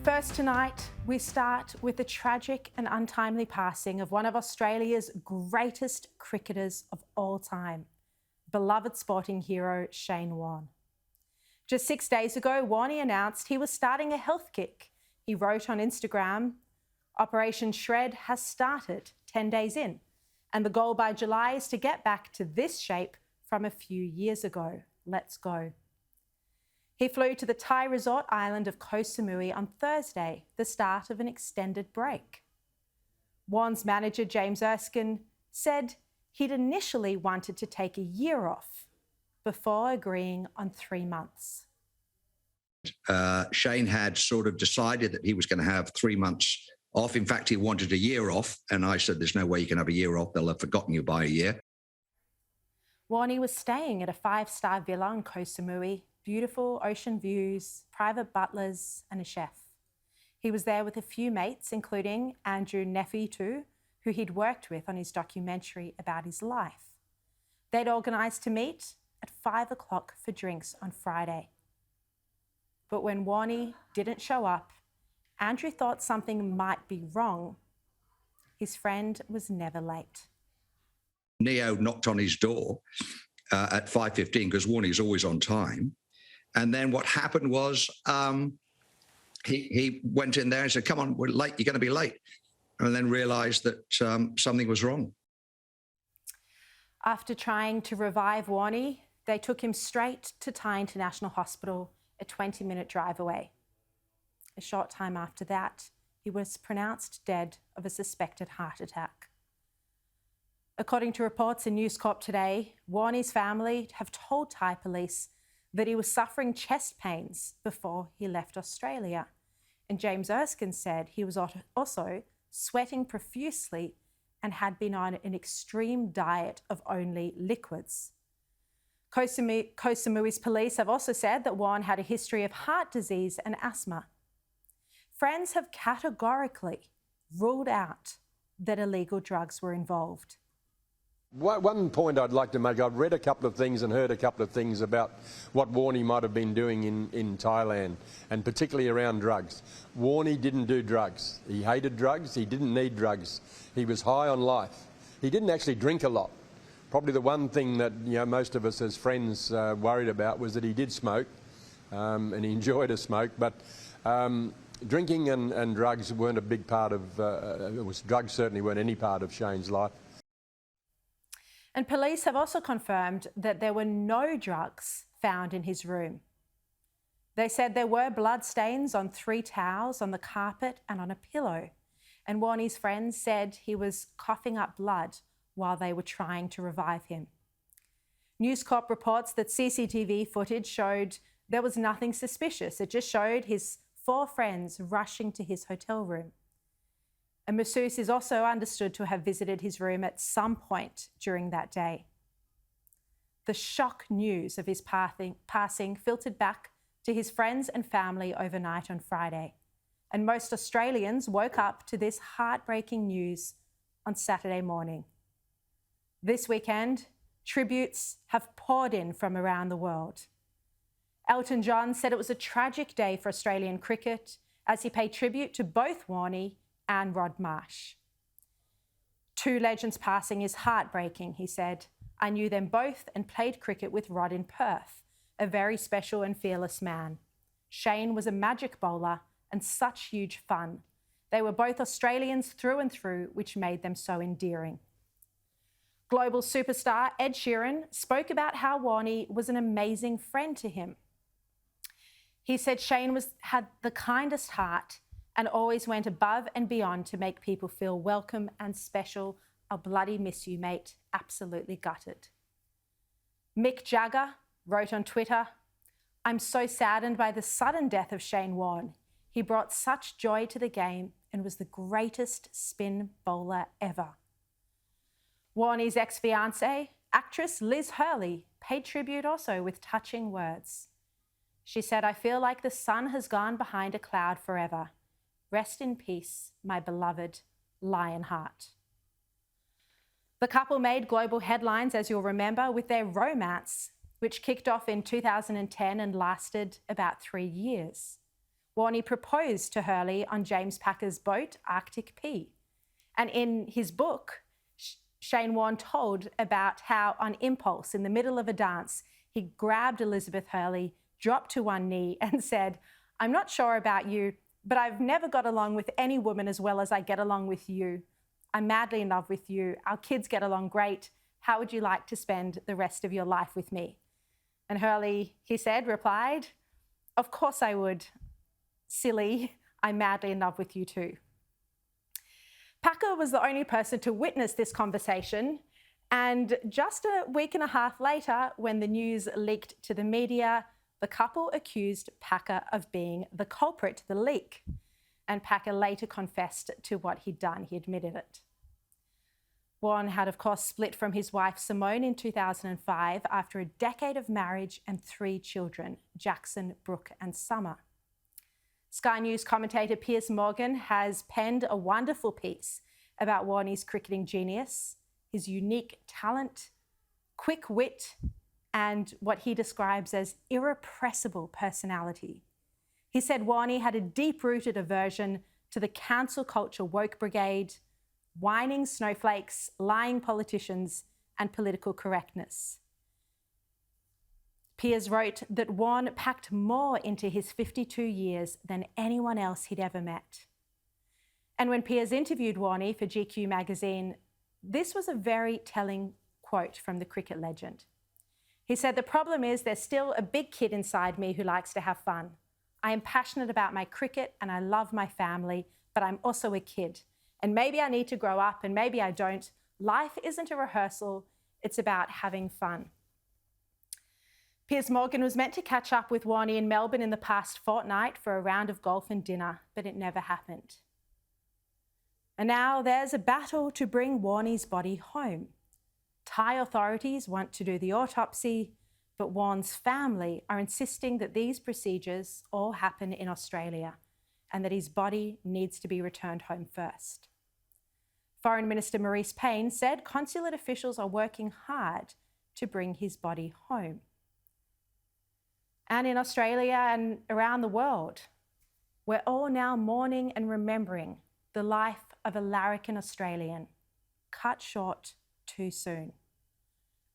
First tonight, we start with the tragic and untimely passing of one of Australia's greatest cricketers of all time, beloved sporting hero Shane Warne. Just 6 days ago, Warne announced he was starting a health kick. He wrote on Instagram, "Operation Shred has started 10 days in, and the goal by July is to get back to this shape from a few years ago. Let's go." He flew to the Thai resort island of Koh Samui on Thursday, the start of an extended break. Warne's manager, James Erskine, said he'd initially wanted to take a year off before agreeing on 3 months. Shane had sort of decided that he was going to have 3 months off. In fact, he wanted a year off. And I said, there's no way you can have a year off. They'll have forgotten you by a year. Warne was staying at a 5-star villa in Koh Samui. Beautiful ocean views, private butlers and a chef. He was there with a few mates, including Andrew Nefitu, who he'd worked with on his documentary about his life. They'd organised to meet at 5 o'clock for drinks on Friday. But when Warne didn't show up, Andrew thought something might be wrong. His friend was never late. Neo knocked on his door at 5:15 because Warne is always on time. And then what happened was he went in there and said, "Come on, we're late. You're going to be late." And then realised that something was wrong. After trying to revive Warne, they took him straight to Thai International Hospital, a 20-minute drive away. A short time after that, he was pronounced dead of a suspected heart attack. According to reports in News Corp today, Warne's family have told Thai police that he was suffering chest pains before he left Australia. And James Erskine said he was also sweating profusely and had been on an extreme diet of only liquids. Koh Samui's police have also said that Warne had a history of heart disease and asthma. Friends have categorically ruled out that illegal drugs were involved. One point I'd like to make, I've read a couple of things and heard a couple of things about what Warne might have been doing in Thailand, and particularly around drugs. Warne didn't do drugs. He hated drugs. He didn't need drugs. He was high on life. He didn't actually drink a lot. Probably the one thing that most of us as friends worried about was that he did smoke, and he enjoyed a smoke, but drinking and drugs weren't a big part of, drugs certainly weren't any part of Shane's life. And police have also confirmed that there were no drugs found in his room. They said there were blood stains on 3 towels, on the carpet and on a pillow. And Warne's friends said he was coughing up blood while they were trying to revive him. News Corp reports that CCTV footage showed there was nothing suspicious. It just showed his 4 friends rushing to his hotel room. A masseuse is also understood to have visited his room at some point during that day. The shock news of his passing filtered back to his friends and family overnight on Friday, and most Australians woke up to this heartbreaking news on Saturday morning. This weekend, tributes have poured in from around the world. Elton John said it was a tragic day for Australian cricket as he paid tribute to both Warne and Rod Marsh. "2 legends passing is heartbreaking," he said. "I knew them both and played cricket with Rod in Perth, a very special and fearless man. Shane was a magic bowler and such huge fun. They were both Australians through and through, which made them so endearing." Global superstar Ed Sheeran spoke about how Warne was an amazing friend to him. He said Shane had the kindest heart and always went above and beyond to make people feel welcome and special. "I'll bloody miss you, mate. Absolutely gutted." Mick Jagger wrote on Twitter, "I'm so saddened by the sudden death of Shane Warne. He brought such joy to the game and was the greatest spin bowler ever." Warne's ex-fiancée, actress Liz Hurley, paid tribute also with touching words. She said, "I feel like the sun has gone behind a cloud forever. Rest in peace, my beloved Lionheart." The couple made global headlines, as you'll remember, with their romance, which kicked off in 2010 and lasted about 3 years. Warne proposed to Hurley on James Packer's boat, Arctic P. And in his book, Shane Warne told about how, on impulse, in the middle of a dance, he grabbed Elizabeth Hurley, dropped to one knee and said, "I'm not sure about you, but I've never got along with any woman as well as I get along with you. I'm madly in love with you. Our kids get along great. How would you like to spend the rest of your life with me?" And Hurley, he said, replied, "Of course I would. Silly, I'm madly in love with you too." Packer was the only person to witness this conversation, and just a week and a half later, when the news leaked to the media, the couple accused Packer of being the culprit to the leak, and Packer later confessed to what he'd done. He admitted it. Warne had, of course, split from his wife Simone in 2005 after a decade of marriage and 3 children, Jackson, Brooke and Summer. Sky News commentator Piers Morgan has penned a wonderful piece about Warne's cricketing genius, his unique talent, quick wit, and what he describes as irrepressible personality. He said Warne had a deep-rooted aversion to the cancel culture woke brigade, whining snowflakes, lying politicians, and political correctness. Piers wrote that Warne packed more into his 52 years than anyone else he'd ever met. And when Piers interviewed Warne for GQ magazine, this was a very telling quote from the cricket legend. He said, "The problem is there's still a big kid inside me who likes to have fun. I am passionate about my cricket and I love my family, but I'm also a kid. And maybe I need to grow up and maybe I don't. Life isn't a rehearsal, it's about having fun." Piers Morgan was meant to catch up with Warne in Melbourne in the past fortnight for a round of golf and dinner, but it never happened. And now there's a battle to bring Warne's body home. Thai authorities want to do the autopsy, but Warne's family are insisting that these procedures all happen in Australia and that his body needs to be returned home first. Foreign Minister Maurice Payne said consulate officials are working hard to bring his body home. And in Australia and around the world, we're all now mourning and remembering the life of a larrikin Australian, cut short too soon.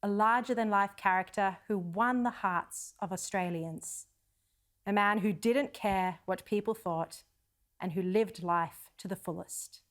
A larger-than-life character who won the hearts of Australians. A man who didn't care what people thought and who lived life to the fullest.